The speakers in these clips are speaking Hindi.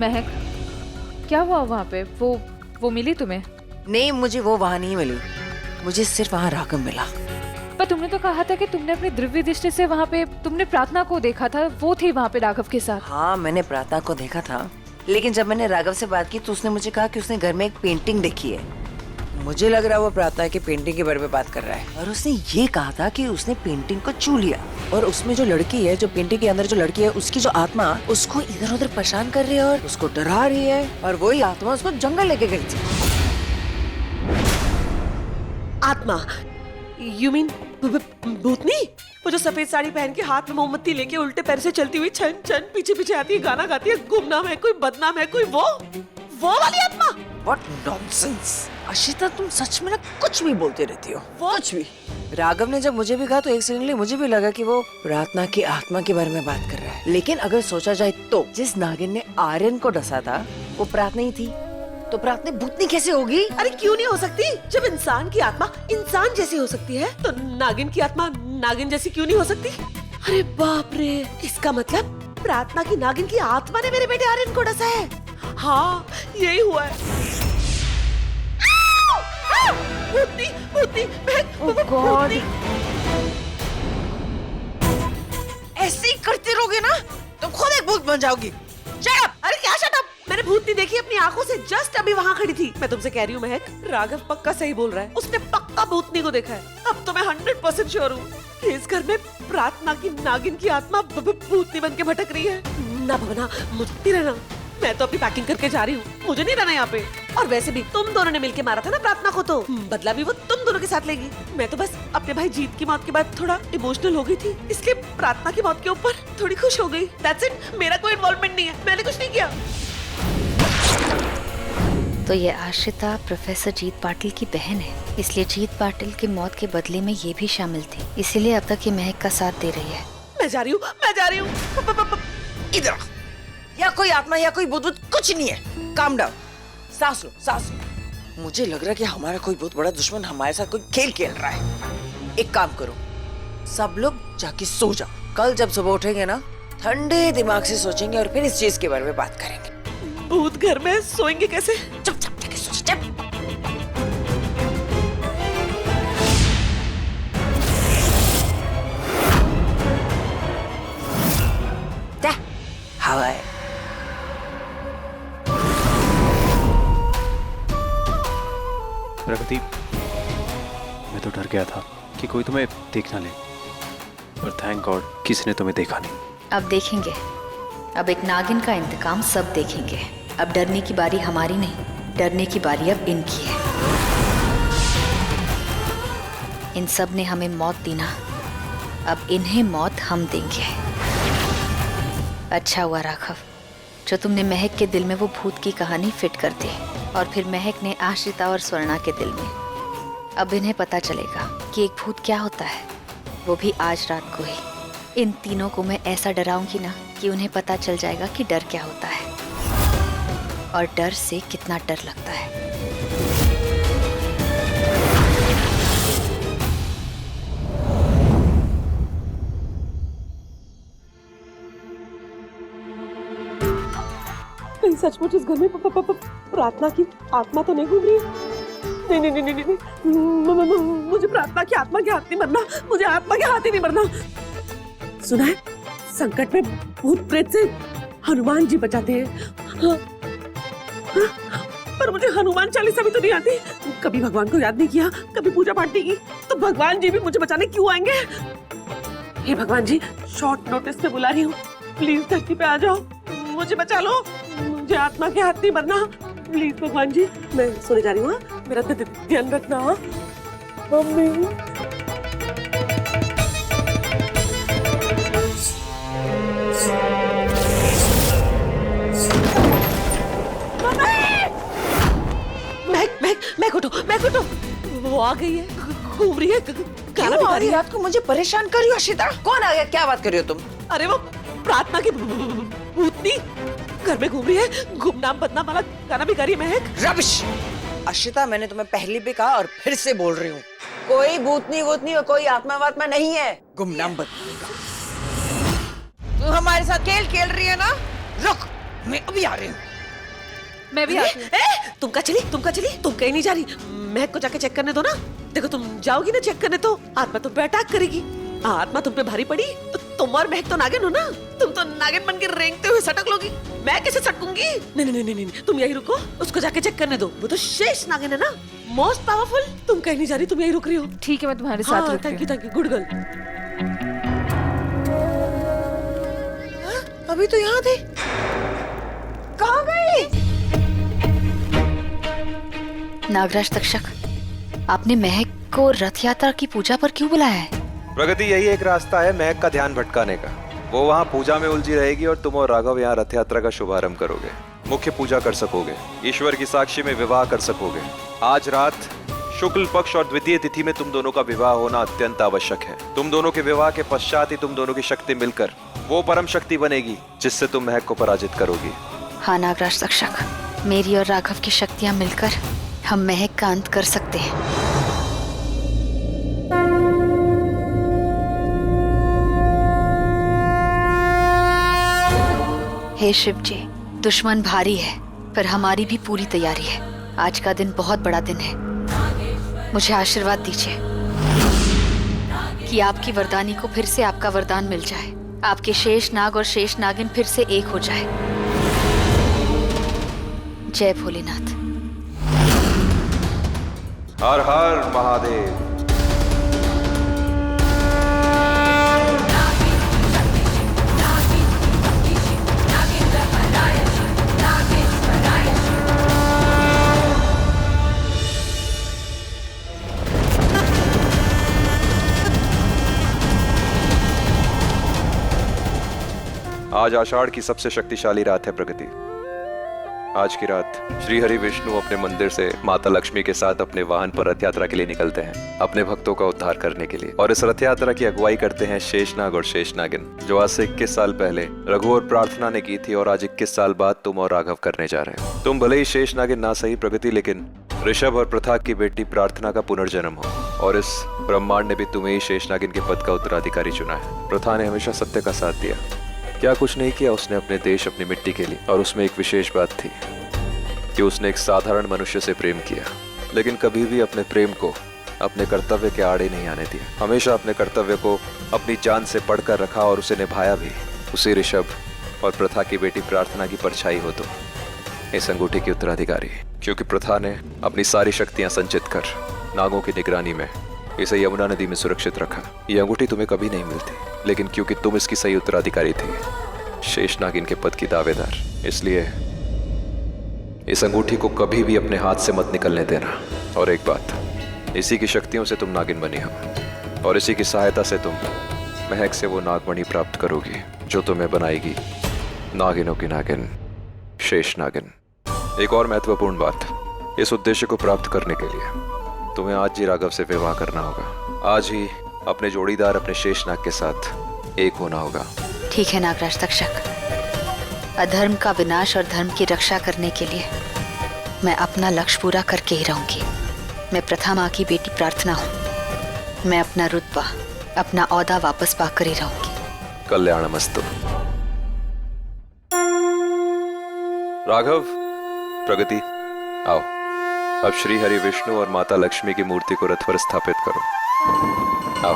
महक, क्या हुआ वहाँ पे? वो मिली तुम्हें? नहीं, मुझे वो वहाँ नहीं मिली, मुझे सिर्फ वहाँ राघव मिला। पर तुमने तो कहा था कि तुमने अपनी दिव्य दृष्टि से वहाँ पे तुमने प्रार्थना को देखा था, वो थी वहाँ पे राघव के साथ। हाँ, मैंने प्रार्थना को देखा था, लेकिन जब मैंने राघव से बात की तो उसने मुझे कहा कि उसने घर में एक पेंटिंग देखी है। मुझे लग रहा है वो प्रार्थना की पेंटिंग के बारे में बात कर रहा है, और उसने ये कहा था कि उसने पेंटिंग को छू लिया और उसमें जो लड़की है, जो पेंटिंग के अंदर जो लड़की है, उसकी जो आत्मा उसको इधर उधर परेशान कर रही है और उसको डरा रही है, और वही आत्मा उसको जंगल लेके गई थी। आत्मा? यू मीन भूतनी? वो जो सफेद साड़ी पहन के हाथ में मोमबत्ती लेके उल्टे पैर से चलती हुई छन छन पीछे पीछे आती है, गाना गाती है, गुमनाम है कोई, बदनाम है कोई, वो वाली आत्मा? What nonsense! अशिता, तुम सच में ना कुछ भी बोलती रहती हो, कुछ भी। राघव ने जब मुझे भी कहा तो एक सेकंड लिए मुझे भी लगा कि वो प्रार्थना की आत्मा के बारे में बात कर रहा है, लेकिन अगर सोचा जाए तो जिस नागिन ने आर्यन को डसा था वो प्रार्थना ही थी, तो प्रार्थना भूतनी कैसे होगी? अरे क्यों नहीं हो सकती? जब इंसान की आत्मा इंसान जैसी हो सकती है तो नागिन की आत्मा नागिन जैसी क्यों नहीं हो सकती? अरे बाप रे, इसका मतलब प्रार्थना की नागिन की आत्मा ने मेरे बेटे आर्यन को डसा है। हाँ, यही हुआ है। भूतनी, भूतनी, भूतनी। ऐसे ही करती रहोगे ना तुम खुद एक भूत बन जाओगी। Shut up! अरे क्या शट अप? मैंने भूतनी देखी अपनी आंखों से, जस्ट अभी वहाँ खड़ी थी। मैं तुमसे कह रही हूँ महक, राघव पक्का सही बोल रहा है, उसने पक्का भूतनी को देखा है। अब तो मैं 100% श्योर हूँ कि इस घर में प्रार्थना की नागिन की आत्मा भूतनी बन के भटक रही है। ना भवना, मुझे नहीं रहना, मैं तो अपनी पैकिंग करके जा रही हूँ, मुझे नहीं रहना यहाँ पे। और वैसे भी तुम दोनों ने मिलके मारा था ना प्रार्थना को, तो बदला भी वो तुम दोनों के साथ लेगी। मैं तो बस अपने भाई जीत की मौत के बाद थोड़ा इमोशनल हो गई थी, इसलिए प्रार्थना की मौत के ऊपर थोड़ी खुश हो गई। दैट्स इट, मेरा कोई इन्वॉल्वमेंट नहीं है, मैंने कुछ नहीं किया। तो ये आश्रिता प्रोफेसर जीत पाटिल की बहन है, इसलिए जीत पाटिल की मौत के बदले में ये भी शामिल थी, इसीलिए अब तक ये महक का साथ दे रही है। मैं जा रही हूँ, मैं जा रही हूँ। इधर या कोई आत्मा या कोई भूत कुछ नहीं है। काम डाउन, सांस लो, सांस लो। मुझे लग रहा है कि हमारा कोई बहुत बड़ा दुश्मन हमारे साथ कोई खेल खेल रहा है। एक काम करो, सब लोग जाके सो जाओ। कल जब सुबह उठेंगे ना, ठंडे दिमाग से सोचेंगे और फिर इस चीज के बारे में बात करेंगे। भूत घर में सोएंगे कैसे? चुपचाप जाके सो जा। हवा है। प्रगति, मैं तो डर गया था कि कोई तुम्हें देख ना ले, पर थैंक गॉड किसी ने तुम्हें देखा नहीं। अब देखेंगे, अब एक नागिन का इंतकाम सब देखेंगे। अब डरने की बारी हमारी नहीं, डरने की बारी अब इनकी है। इन सब ने हमें मौत दी ना, अब इन्हें मौत हम देंगे। अच्छा हुआ राघव, जो तुमने महक के दिल में वो भूत की कहानी फिट कर दी, और फिर महक ने आश्रिता और स्वर्णा के दिल में। अब इन्हें पता चलेगा कि एक भूत क्या होता है, वो भी आज रात को ही। इन तीनों को मैं ऐसा डराऊंगी ना कि उन्हें पता चल जाएगा कि डर क्या होता है और डर से कितना डर लगता है। कहीं सचमुच इस घर में प्रार्थना की आत्मा तो नहीं घूम रही? नहीं नहीं नहीं नहीं नहीं, मुझे प्रार्थना की आत्मा के हाथ नहीं मरना, मुझे आत्मा के हाथ ही नहीं मरना। सुना है, संकट में भूत प्रेत से हनुमान जी बचाते हैं। हाँ, हाँ, पर मुझे हनुमान चालीसा भी तो नहीं आती। कभी भगवान को याद नहीं किया, कभी पूजा पाठ नहीं की, तो भगवान जी भी मुझे बचाने क्यों आएंगे? हे भगवान जी, शॉर्ट नोटिस पे बुला रही हूँ, प्लीज धरती पे आ जाओ, मुझे बचा लो, मुझे आत्मा के हाथ नहीं मरना, प्लीज भगवान जी। मैं सोने जा रही हूँ, मेरा ध्यान रखना। मम्मी, मैं उठो, वो आ गई है, घूम रही है, गाना भी गा रही है। रात को मुझे परेशान कर रही हो अशिता? कौन आ गया? क्या बात कर रही हो तुम? अरे वो प्रार्थना की भूतनी घर में घूम रही है, गुमनाम बदनाम वाला गाना भी गा रही है महक। रबिश! अशिता, मैंने तुम्हें पहले भी कहा और फिर से बोल रही हूँ, कोई भूतनी वूतनी और कोई आत्मा वात्मा नहीं है। गुमनाम बदनाम का तू हमारे साथ खेल खेल रही है ना? रुक, मैं अभी आ रही हूँ। मैं भी आती हूँ। तुम का चली तुम कहीं नहीं जा रही। महक को जाके चेक करने दो ना। देखो तुम जाओगी ना चेक करने तो आत्मा तुम पे अटैक करेगी। आत्मा तुम पे भारी पड़ी तो तुम और महक तो नागिन हो ना, तुम तो नागिन बन के रेंगते हुए सटक लोगी। मैं कैसे सटकूंगी? नहीं, तुम यही रुको, उसको जाके चेक करने दो। वो तो शेष नागिन है ना, मोस्ट पावरफुल। तुम कहीं नहीं जा रही, तुम यही रुक रही हो। ठीक है, मैं तुम्हारे साथ रुकती हूँ। Thank you good girl. अभी तो यहाँ थे, कहाँ गई? नागराज तक्षक, आपने महक को रथ यात्रा की पूजा पर क्यों बुलाया है? प्रगति, यही एक रास्ता है महक का ध्यान भटकाने का। वो वहाँ पूजा में उलझी रहेगी और तुम और राघव यहाँ रथ यात्रा का शुभारंभ करोगे। मुख्य पूजा कर सकोगे, ईश्वर की साक्षी में विवाह कर सकोगे। आज रात शुक्ल पक्ष और द्वितीय तिथि में तुम दोनों का विवाह होना अत्यंत आवश्यक है। तुम दोनों के विवाह के पश्चात ही तुम दोनों की शक्ति मिलकर वो परम शक्ति बनेगी जिससे तुम महक को पराजित करोगी। हाँ नागराज तक्षक, मेरी और राघव की शक्तियां मिलकर हम महक का अंत कर सकते हैं। हे शिव जी, दुश्मन भारी है पर हमारी भी पूरी तैयारी है। आज का दिन बहुत बड़ा दिन है। मुझे आशीर्वाद दीजिए कि आपकी वरदानी को फिर से आपका वरदान मिल जाए, आपके शेष नाग और शेष नागिन फिर से एक हो जाए। जय भोलेनाथ। हर हर महादेव। आज आषाढ़ की सबसे शक्तिशाली रात है प्रगति। आज की रात श्री हरि विष्णु अपने मंदिर से माता लक्ष्मी के साथ अपने वाहन पर रथ यात्रा के लिए निकलते हैं, अपने भक्तों का उद्धार करने के लिए। और इस रथ यात्रा की अगुवाई करते हैं शेषनाग और शेषनागिन, जो आज से 21 साल पहले रघु और प्रार्थना ने की थी और आज 21 साल बाद तुम और राघव करने जा रहे हो। तुम भले ही शेषनागिन ना सही प्रगति, लेकिन ऋषभ और प्रथा की बेटी प्रार्थना का पुनर्जन्म हो और इस ब्रह्मांड ने भी तुम्हें ही शेषनागिन के पद का उत्तराधिकारी चुना है। प्रथा ने हमेशा सत्य का साथ दिया, क्या कुछ नहीं किया उसने अपने देश, अपनी मिट्टी के लिए। और उसमें एक विशेष बात थी कि उसने एक साधारण मनुष्य से प्रेम किया, लेकिन कभी भी अपने प्रेम को अपने कर्तव्य के आड़े नहीं आने दिया। हमेशा अपने कर्तव्य को अपनी जान से पढ़कर रखा और उसे निभाया भी। उसी ऋषभ और प्रथा की बेटी प्रार्थना की परछाई हो तो इस अंगूठी की उत्तराधिकारी, क्योंकि प्रथा ने अपनी सारी शक्तियां संचित कर नागों की निगरानी में इसे यमुना नदी में सुरक्षित रखा। ये अंगूठी तुम्हें कभी नहीं मिलती, लेकिन क्योंकि तुम इसकी सही उत्तराधिकारी थी, शेषनागिन के पद की दावेदार, इसलिए इस अंगूठी को कभी भी अपने हाथ से मत निकलने देना। और एक बात, इसी की शक्तियों से तुम नागिन बनी हो और इसी की सहायता से तुम महक से वो नागमणि प्राप्त करोगी जो तुम्हें बनाएगी नागिनों की नागिन, शेषनागिन। एक और महत्वपूर्ण बात, इस उद्देश्य को प्राप्त करने के लिए तुम्हें आज ही राघव से विवाह करना होगा। आज ही अपने जोड़ीदार अपने शेषनाग के साथ एक होना होगा। ठीक है नागराज तक्षक, अधर्म का विनाश और धर्म की रक्षा करने के लिए मैं अपना लक्ष्य पूरा करके ही रहूंगी। मैं प्रथा माँ की बेटी प्रार्थना हूँ। मैं अपना रुतबा, अपना औहदा वापस पाकर ही रहूंगी। कल्याणमस्तु। राघव, प्रगति, आओ। अब श्री हरि विष्णु और माता लक्ष्मी की मूर्ति को रथ पर स्थापित करो। आओ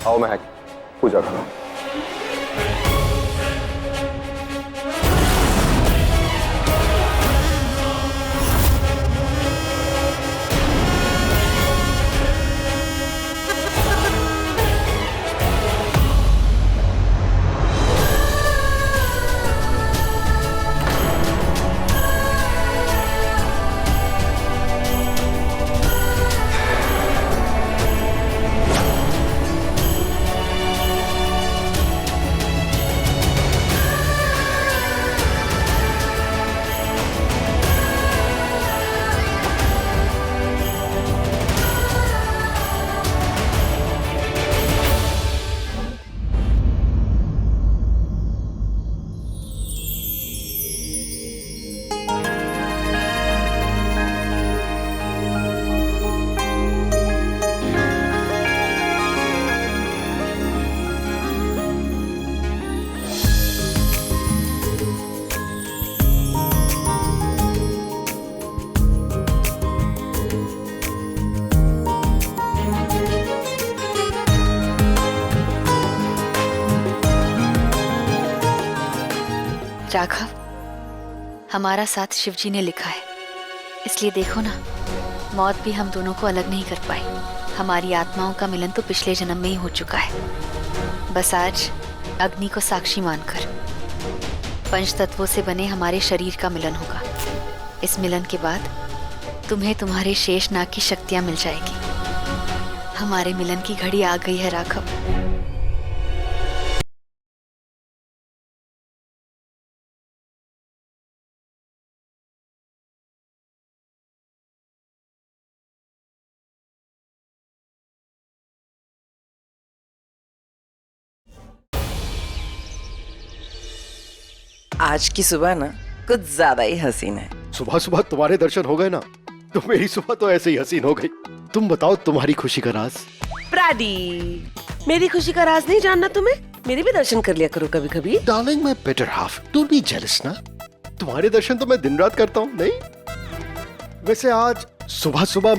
आओ महक, पूजा करो। राघव, हमारा साथ शिवजी ने लिखा है, इसलिए देखो ना, मौत भी हम दोनों को अलग नहीं कर पाई। हमारी आत्माओं का मिलन तो पिछले जन्म में ही हो चुका है। बस आज अग्नि को साक्षी मानकर पंच तत्वों से बने हमारे शरीर का मिलन होगा। इस मिलन के बाद तुम्हें तुम्हारे शेष नाग की शक्तियां मिल जाएगी। हमारे मिलन की घड़ी आ गई है राघव। आज की सुबह ना कुछ ज्यादा ही हसीन है। सुबह सुबह तुम्हारे दर्शन हो गए ना, तो मेरी सुबह तो ऐसे ही हसीन हो गई। तुम बताओ तुम्हारी खुशी का राज। प्रादी, मेरी खुशी का राज नहीं जानना तुम्हें? मेरे भी दर्शन कर लिया करो कभी कभी। Darling my better half, don't be jealous ना। तुम्हारे दर्शन तो मैं दिन रात करता हूँ, नहीं? वैसे आज सुबह सुबह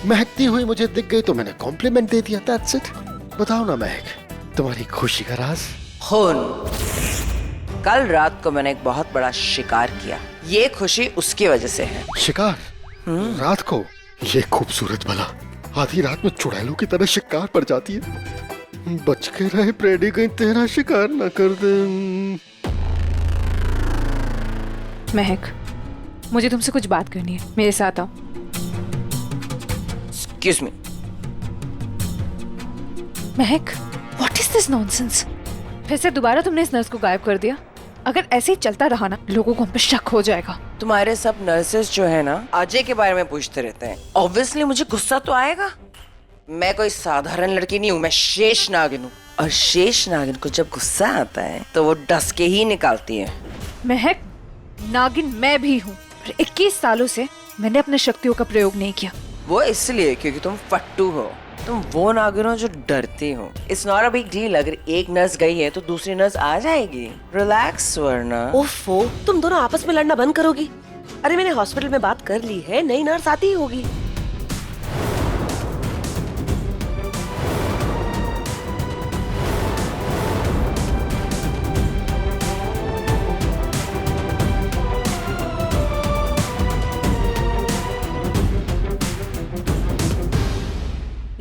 महकती हुई मुझे दिख गई तो मैंने कॉम्प्लीमेंट दे दिया, दैट्स इट। बताओ ना महक, तुम्हारी खुशी का राज। खून। कल रात को मैंने एक बहुत बड़ा शिकार किया, ये खुशी उसकी वजह से है। शिकार? रात को? ये खूबसूरत भला आधी रात में चुड़ैलों की तरह शिकार पर जाती है। बच के रहे प्रेडी, कहीं तेरा शिकार न कर दे। महक, मुझे तुमसे कुछ बात करनी है, मेरे साथ आओ। Excuse me। Mahak, what is this nonsense? फिर से दोबारा तुमने इस नर्स को गायब कर दिया। अगर ऐसे ही चलता रहा ना, लोगों को हम पे शक हो जाएगा। तुम्हारे सब नर्सेस जो है ना अजय के बारे में पूछते रहते हैं। ऑब्वियसली मुझे गुस्सा तो आएगा। मैं कोई साधारण लड़की नहीं हूँ, मैं शेष नागिन हूँ। और शेष नागिन को जब गुस्सा आता है तो वो डस के ही निकालती है। महक, नागिन मैं भी हूँ। 21 सालों से मैंने अपने शक्तियों का प्रयोग नहीं किया। वो इसलिए क्योंकि तुम फट्टू हो। तुम वो नागिन हो जो डरती हो। It's not a big deal. अगर एक नर्स गई है तो दूसरी नर्स आ जाएगी। रिलैक्स वरना। ओफो, तुम दोनों आपस में लड़ना बंद करोगी? अरे मैंने हॉस्पिटल में बात कर ली है, नई नर्स आती ही होगी।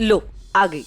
लो, आ गई।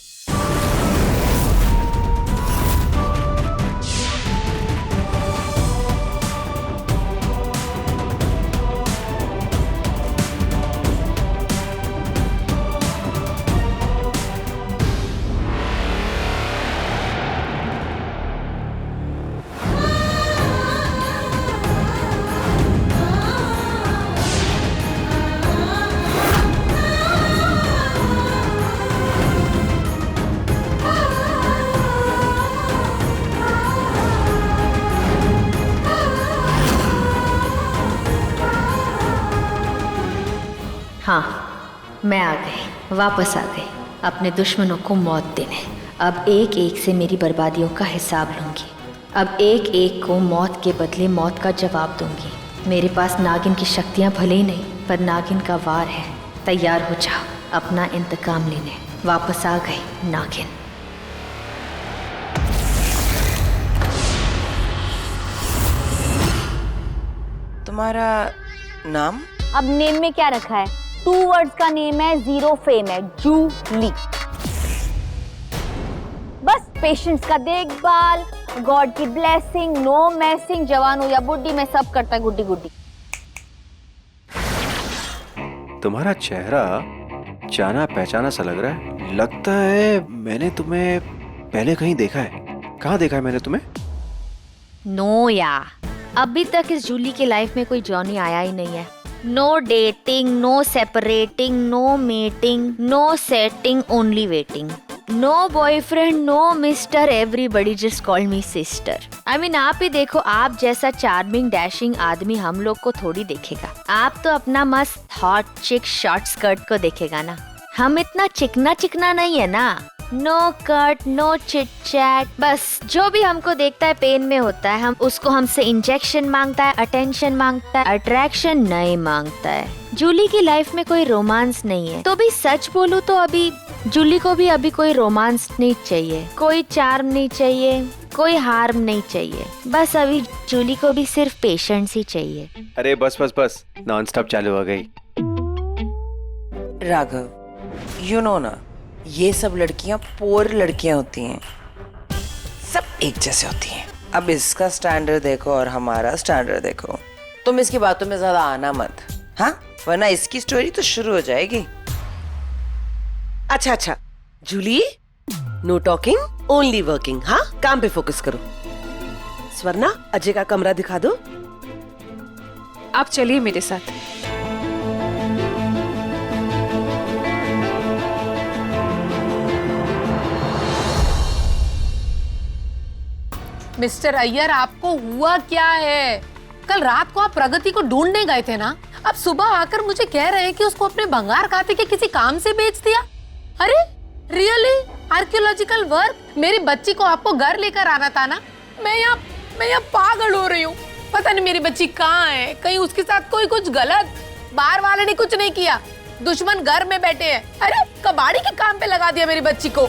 हाँ, मैं आ गई, वापस आ गई अपने दुश्मनों को मौत देने। अब एक एक से मेरी बर्बादियों का हिसाब लूंगी। अब एक एक को मौत के बदले मौत का जवाब दूंगी। मेरे पास नागिन की शक्तियाँ भले ही नहीं, पर नागिन का वार है। तैयार हो जाओ अपना इंतकाम लेने। वापस आ गई नागिन। तुम्हारा नाम? अब नेम में क्या रखा है? 2 वर्ड्स का नेम है, 0 फेम है, जूली। बस पेशेंट्स का देखभाल, गॉड की ब्लेसिंग, नो मैसिंग, जवान हो या बुढ़ी में सब करता है गुड्डी गुड्डी। तुम्हारा चेहरा जाना पहचाना सा लग रहा है। लगता है मैंने तुम्हें पहले कहीं देखा है। कहाँ देखा है मैंने तुम्हें? नो या, अभी तक इस जूली के लाइफ में कोई जॉनी आया ही नहीं है। No dating, no separating, no meeting, no setting, only waiting. No boyfriend, no mister, everybody just call me sister. I mean आप ही देखो, आप जैसा चार्मिंग डैशिंग आदमी हम लोग को थोड़ी देखेगा। आप तो अपना मस्त हॉट चिक शॉर्ट स्कर्ट को देखेगा ना। हम इतना चिकना चिकना नहीं है ना। No cut, no chit chat, बस जो भी हमको देखता है पेन में होता है। हम उसको हमसे इंजेक्शन मांगता है, अटेंशन मांगता है, अट्रैक्शन नहीं मांगता है। जूली की लाइफ में कोई रोमांस नहीं है। तो भी सच बोलूं तो अभी जूली को भी अभी कोई रोमांस नहीं चाहिए, कोई चार्म नहीं चाहिए, कोई हार्म नहीं चाहिए, बस अभी जूली को भी सिर्फ पेशेंस ही चाहिए। अरे बस बस बस, नॉन स्टॉप चालू हो गई। राघव, यू नो ना, ये सब लड़कियां पोर लड़कियां होती हैं, सब एक जैसे होती हैं। अब इसका स्टैंडर्ड देखो और हमारा स्टैंडर्ड देखो। तुम इसकी बातों में ज्यादा आना मत, हाँ, वरना इसकी स्टोरी तो शुरू हो जाएगी। अच्छा अच्छा Julie, no talking, only working. हाँ, काम पे फोकस करो। स्वर्णा, अजय का कमरा दिखा दो। आप चलिए मेरे साथ। मिस्टर अय्यर, आपको हुआ क्या है? कल रात को आप प्रगति को ढूंढने गए थे ना, अब सुबह आकर मुझे कह रहे हैं कि उसको अपने भंगार खाते के किसी काम से बेच दिया। अरे रियली? Archaeological work? मेरी बच्ची को आपको घर लेकर आना था ना। मैं यहाँ पागल हो रही हूँ। पता नहीं मेरी बच्ची कहाँ है, कहीं उसके साथ कोई कुछ गलत। बाहर वाले ने कुछ नहीं किया, दुश्मन घर में बैठे हैं। अरे कबाड़ी के काम पे लगा दिया मेरी बच्ची को।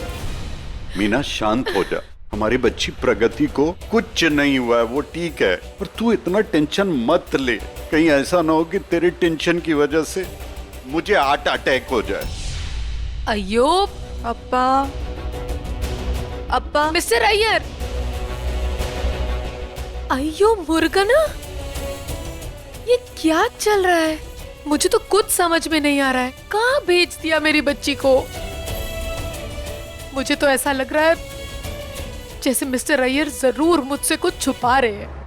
मीना शांत हो जा, हमारी बच्ची प्रगति को कुछ नहीं हुआ है, वो ठीक है। पर तू इतना टेंशन मत ले, कहीं ऐसा ना हो कि तेरे टेंशन की वजह से मुझे हार्ट अटैक हो जाए। अयो अप्पा, अप्पा, मिस्टर अय्यर, अयो मुर्गना, ये क्या चल रहा है? मुझे तो कुछ समझ में नहीं आ रहा है। कहाँ भेज दिया मेरी बच्ची को? मुझे तो ऐसा लग रहा है जैसे मिस्टर अय्यर जरूर मुझसे कुछ छुपा रहे हैं।